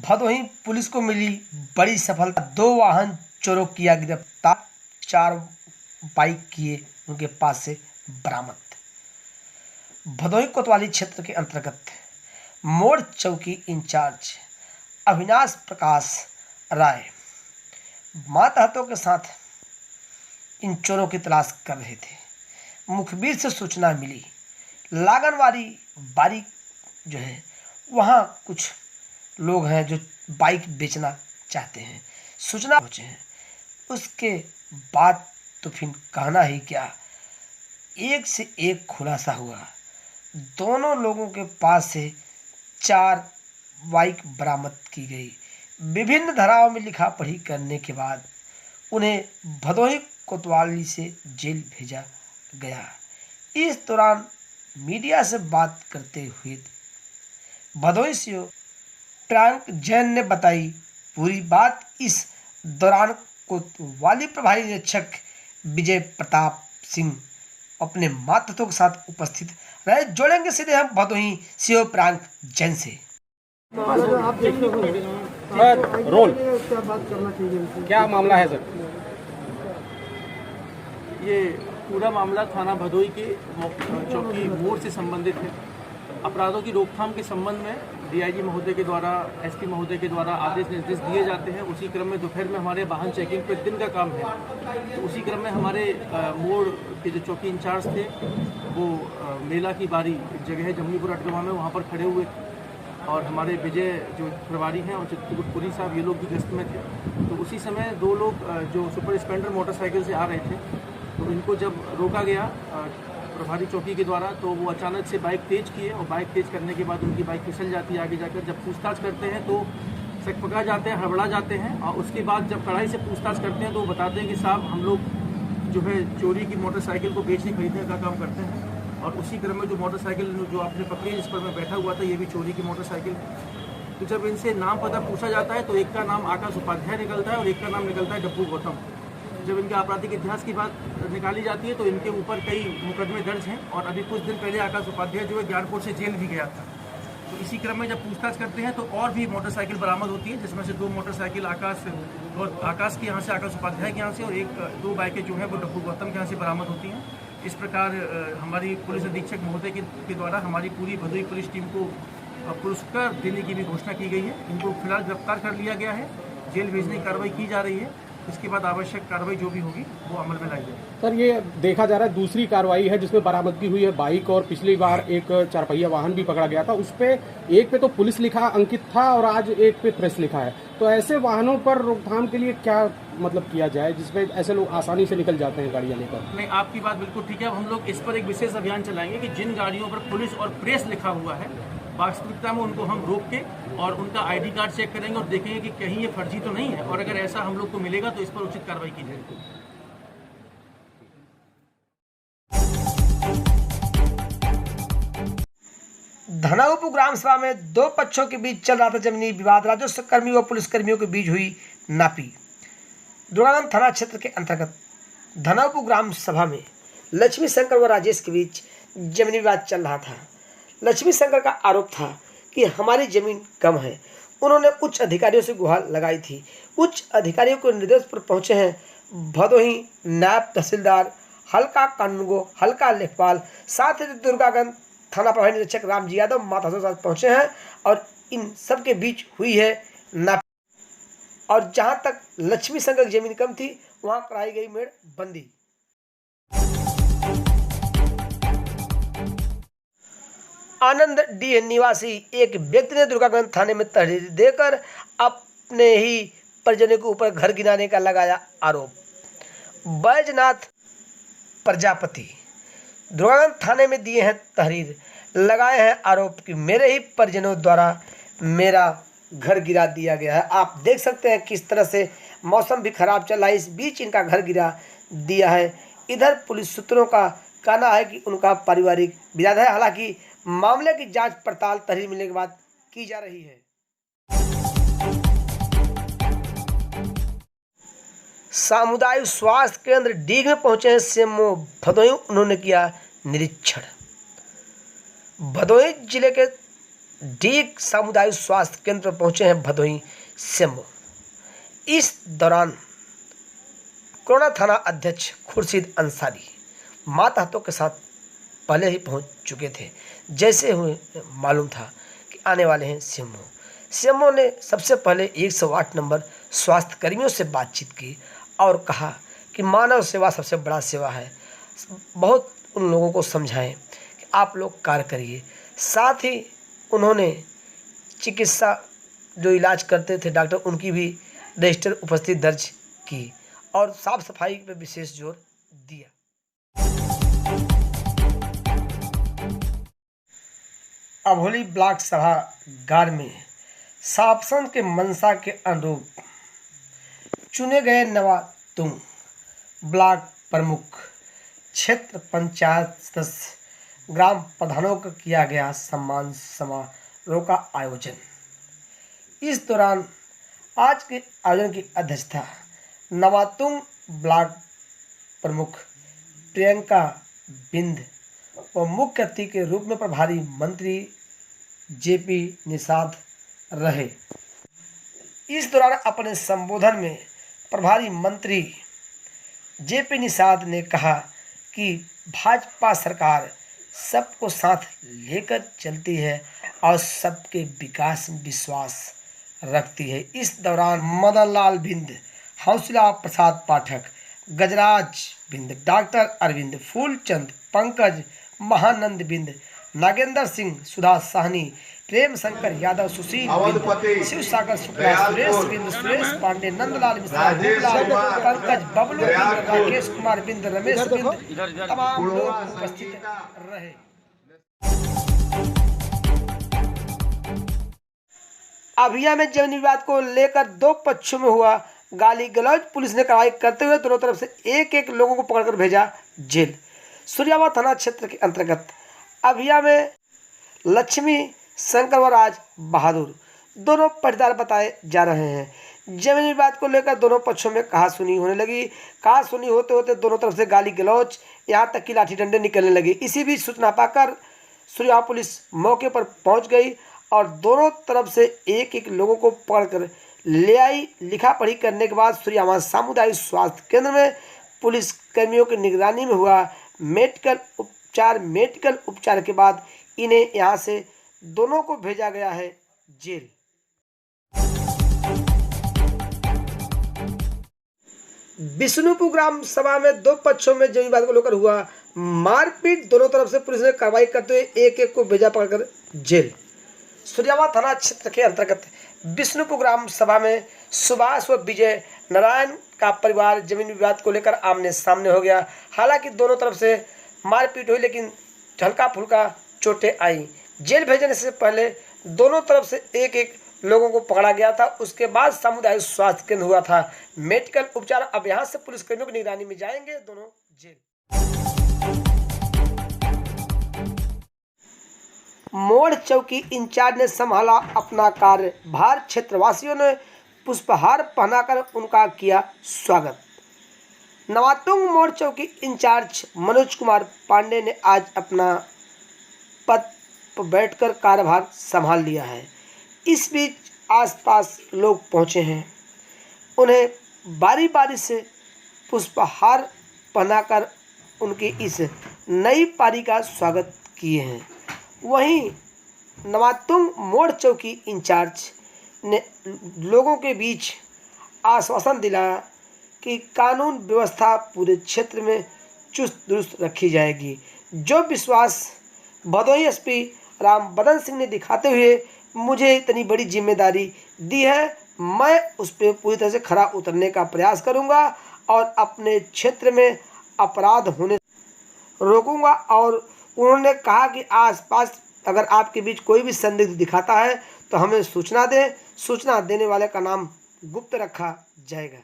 Bhadohi police को मिली बड़ी सफलता। 2 वाहन चोरों किया गिरफ्तार, 4 बाइक किए उनके पास से बरामद। भदोही कोतवाली क्षेत्र के अंतर्गत मोड़ चौकी इंचार्ज अविनाश प्रकाश राय मातहतों के साथ इन चोरों की तलाश कर रहे थे। मुखबिर से सूचना मिली, लागनवारी बारी जो है वहाँ कुछ लोग हैं जो बाइक बेचना चाहते हैं। सूचना पहुँचे हैं, उसके बाद तो फिर कहना ही क्या, एक से एक खुलासा हुआ। दोनों लोगों के पास से 4 बाइक बरामद की गई। विभिन्न धाराओं में लिखा पढ़ी करने के बाद उन्हें भदोही कोतवाली से जेल भेजा गया। इस दौरान मीडिया से बात करते हुए भदोही सीओ प्रांक जैन ने बताई पूरी बात। इस दौरान कोतवाली प्रभारी निरीक्षक विजय प्रताप सिंह अपने मातहतों के साथ उपस्थित रहे। जोड़ेंगे सीधे हम भदोही सीओ प्रांक जैन से। रोल क्या मामला है सर? ये पूरा मामला थाना भदोही के चौकी मोड़ से संबंधित है। अपराधों की रोकथाम के संबंध में डीआईजी महोदय के द्वारा, एसपी महोदय के द्वारा आदेश निर्देश दिए जाते हैं। उसी क्रम में दोपहर में हमारे वाहन चेकिंग पे दिन का काम है, तो उसी क्रम में हमारे मोड़ के जो चौकी इंचार्ज थे वो मेला की बारी जगह है जमनीपुर अटगवा में, वहाँ पर खड़े हुए थे और हमारे विजय जो प्रभारी हैं और चित्रकूटपुरी साहब ये लोग भी गश्त में थे। तो उसी समय 2 लोग जो सुपर स्प्लेंडर मोटरसाइकिल से आ रहे थे, तो इनको जब रोका गया प्रभारी चौकी के द्वारा, तो वो अचानक से बाइक तेज़ किए और बाइक तेज़ करने के बाद उनकी बाइक फिसल जाती है। आगे जाकर जब पूछताछ करते हैं तो सकपका जाते हैं, हड़बड़ा जाते हैं और उसके बाद जब कड़ाई से पूछताछ करते हैं तो वो बताते हैं कि साहब हम लोग जो है चोरी की मोटरसाइकिल को बेचने खरीदने का काम करते हैं। और उसी क्रम में जो मोटरसाइकिल जो आपने पकड़ी जिस पर मैं बैठा हुआ था, ये भी चोरी की मोटरसाइकिल। तो जब इनसे नाम पता पूछा जाता है तो एक का नाम आकाश उपाध्याय निकलता है और एक का नाम निकलता है डब्बू गौतम। जब इनके आपराधिक इतिहास की बात निकाली जाती है तो इनके ऊपर कई मुकदमे दर्ज हैं और अभी कुछ दिन पहले आकाश उपाध्याय जो है ज्ञानपुर से जेल भी गया था। तो इसी क्रम में जब पूछताछ करते हैं तो और भी मोटरसाइकिल बरामद होती है, जिसमें से 2 मोटरसाइकिल आकाश के यहाँ से, आकाश उपाध्याय के यहाँ से, और 2 बाइकें जो है वो डब्बू गौतम के यहाँ से बरामद होती हैं। इस प्रकार हमारी पुलिस अधीक्षक महोदय के द्वारा हमारी पूरी भदोही पुलिस टीम को पुरस्कार देने की भी घोषणा की गई है। इनको फिलहाल गिरफ्तार कर लिया गया है, जेल भेजने की कार्रवाई की जा रही है। इसके बाद आवश्यक कार्रवाई जो भी होगी वो अमल में लाई जाएगी। सर, ये देखा जा रहा है दूसरी कार्रवाई है जिसमें बरामदगी हुई है बाइक, और पिछली बार एक 4 पहिया वाहन भी पकड़ा गया था। उस पे एक पे तो पुलिस लिखा अंकित था और आज एक पे प्रेस लिखा है। तो ऐसे वाहनों पर रोकथाम के लिए क्या मतलब किया जाए जिसपे ऐसे लोग आसानी से निकल जाते हैं गाड़ियाँ लेकर? नहीं, आपकी बात बिल्कुल ठीक है। हम लोग इस पर एक विशेष अभियान चलाएंगे कि जिन गाड़ियों पर पुलिस और प्रेस लिखा हुआ है, वास्तविकता में उनको हम रोक के और उनका आईडी कार्ड चेक करेंगे और देखेंगे कि कहीं ये फर्जी तो नहीं है, और अगर ऐसा हम लोग को मिलेगा तो इस पर उचित कार्रवाई की जाएगी। धनाउप ग्राम सभा में 2 पक्षों के बीच चल रहा था जमीनी विवाद। राजस्व कर्मियों और पुलिसकर्मियों के बीच हुई नापी। दुर्गागंज थाना क्षेत्र के अंतर्गत धनाउप ग्राम सभा में लक्ष्मी शंकर व राजेश के बीच जमीनी विवाद चल रहा था। लक्ष्मी शंकर का आरोप था कि हमारी जमीन कम है। उन्होंने उच्च अधिकारियों से गुहार लगाई थी। उच्च अधिकारियों के निर्देश पर पहुंचे हैं भदोही नायब तहसीलदार, हल्का कानूनगो, हल्का लेखपाल, साथ ही दुर्गागंज थाना प्रभारी निरीक्षक रामजी यादव मातहतों के साथ पहुंचे हैं और इन सब के बीच हुई है नापी। और जहां तक लक्ष्मी शंकर की जमीन कम थी वहां कराई गई मेड़ बंदी। आनंद डी निवासी एक व्यक्ति ने दुर्गागंज थाने में तहरीर देकर अपने ही परिजनों के ऊपर घर गिराने का लगाया आरोप। बैजनाथ प्रजापति दुर्गागंज थाने में दिए हैं तहरीर, लगाए हैं आरोप कि मेरे ही परिजनों द्वारा मेरा घर गिरा दिया गया है। आप देख सकते हैं किस तरह से मौसम भी खराब चल रहा है, इस बीच इनका घर गिरा दिया है। इधर पुलिस सूत्रों का कहना है कि उनका पारिवारिक विवाद है। हालांकि मामले की जांच पड़ताल तहरीर मिलने के बाद की जा रही है। सामुदायिक स्वास्थ्य केंद्र डीग में पहुंचे हैं सीएमओ भदोही। उन्होंने किया निरीक्षण। भदोही जिले के डीग सामुदायिक स्वास्थ्य केंद्र पर पहुंचे हैं भदोही सीएमओ। इस दौरान कोरोना थाना अध्यक्ष खुर्शीद अंसारी मातहतों के साथ पहले ही पहुंच चुके थे। जैसे हुए मालूम था कि आने वाले हैं सीएमओ ने सबसे पहले 108 नंबर स्वास्थ्य कर्मियों से बातचीत की और कहा कि मानव सेवा सबसे बड़ा सेवा है। बहुत उन लोगों को समझाएं कि आप लोग कार्य करिए। साथ ही उन्होंने चिकित्सा जो इलाज करते थे डॉक्टर, उनकी भी रजिस्टर उपस्थिति दर्ज की और साफ सफाई पर विशेष जोर दिया। अभोली ब्लॉक सभागार में शासन के मंशा के अनुरूप चुने गए नवातुंग ब्लॉक प्रमुख, क्षेत्र पंचायत सदस्य, ग्राम प्रधानों का किया गया सम्मान समारोह का आयोजन। इस दौरान आज के आयोजन की अध्यक्षता नवातुंग ब्लॉक प्रमुख प्रियंका बिंद और मुख्य अतिथि के रूप में प्रभारी मंत्री जेपी निषाद रहे। इस दौरान अपने संबोधन में प्रभारी मंत्री जेपी निषाद ने कहा कि भाजपा सरकार सबको साथ लेकर चलती है और सबके विकास में विश्वास रखती है। इस दौरान मदन लाल बिंद, हौसला प्रसाद पाठक, गजराज बिंद, डॉक्टर अरविंद, फूलचंद, पंकज, महानंद बिंद, नागेंद्र सिंह, सुधा साहनी, प्रेम शंकर यादव, सुशील बिंद, शिव सागर शुक्ला, सुरेश बिंद, सुरेश पांडे, नंदलाल मिश्रा, पंकज, बबलू बिंद, राकेश कुमार बिंद, रमेश बिंद, तमाम लोग उपस्थित रहे। अभियान में जमीन विवाद को लेकर दो पक्षों में हुआ गाली गलौज। पुलिस ने कार्रवाई करते हुए दोनों तरफ से एक एक लोगों को पकड़कर भेजा जेल। सूर्यावा थाना क्षेत्र के अंतर्गत अभिया में लक्ष्मी शंकर व राज बहादुर दोनों पटदार बताए जा रहे हैं। जमीन विवाद को लेकर दोनों पक्षों में कहासुनी होने लगी। कहासुनी होते होते दोनों तरफ से गाली गलौज, यहाँ तक कि लाठी डंडे निकलने लगे। इसी बीच सूचना पाकर सूर्यावा पुलिस मौके पर पहुंच गई और दोनों तरफ से एक एक लोगों को पकड़कर ले आई। लिखा पढ़ी करने के बाद सूर्यावा सामुदायिक स्वास्थ्य केंद्र में पुलिस कर्मियों की निगरानी में हुआ मेडिकल उपचार के बाद इन्हें यहां से दोनों को भेजा गया है जेल। बिष्णुपुर ग्राम सभा में दो पक्षों में जमीन विवाद को लेकर हुआ मारपीट। दोनों तरफ से पुलिस ने कार्रवाई करते हुए एक एक को भेजा पकड़कर जेल। सूर्यावा थाना क्षेत्र के अंतर्गत बिष्णुपुर ग्राम सभा में सुभाष व विजय नारायण का परिवार जमीन विवाद को लेकर आमने सामने हो गया। हालांकि दोनों तरफ से मारपीट हुई, लेकिन हल्का फुल्का चोटें आई। जेल भेजने से पहले दोनों तरफ से एक एक लोगों को पकड़ा गया था। उसके बाद सामुदायिक स्वास्थ्य केंद्र हुआ था मेडिकल उपचार। अब यहाँ से पुलिसकर्मियों की निगरानी में जाएंगे दोनों जेल। मोड़ चौकी इंचार्ज ने संभाला अपना कार्यभार। क्षेत्रवासियों ने पुष्पहार पहनाकर उनका किया स्वागत। नवातुंग मोड़ चौकी इंचार्ज मनोज कुमार पांडे ने आज अपना पद पर बैठकर कार्यभार संभाल लिया है। इस बीच आसपास लोग पहुंचे हैं, उन्हें बारी बारी से पुष्पहार पहनाकर उनकी इस नई पारी का स्वागत किए हैं। वहीं नवातुंग मोड़ चौकी इंचार्ज ने लोगों के बीच आश्वासन दिलाया कि कानून व्यवस्था पूरे क्षेत्र में चुस्त दुरुस्त रखी जाएगी। जो विश्वास भदोही एसपी राम बदन सिंह ने दिखाते हुए मुझे इतनी बड़ी जिम्मेदारी दी है, मैं उस पर पूरी तरह से खरा उतरने का प्रयास करूंगा और अपने क्षेत्र में अपराध होने रोकूंगा। और उन्होंने कहा कि आसपास अगर आपके बीच कोई भी संदिग्ध दिखाता है तो हमें सूचना दें। सूचना देने वाले का नाम गुप्त रखा जाएगा।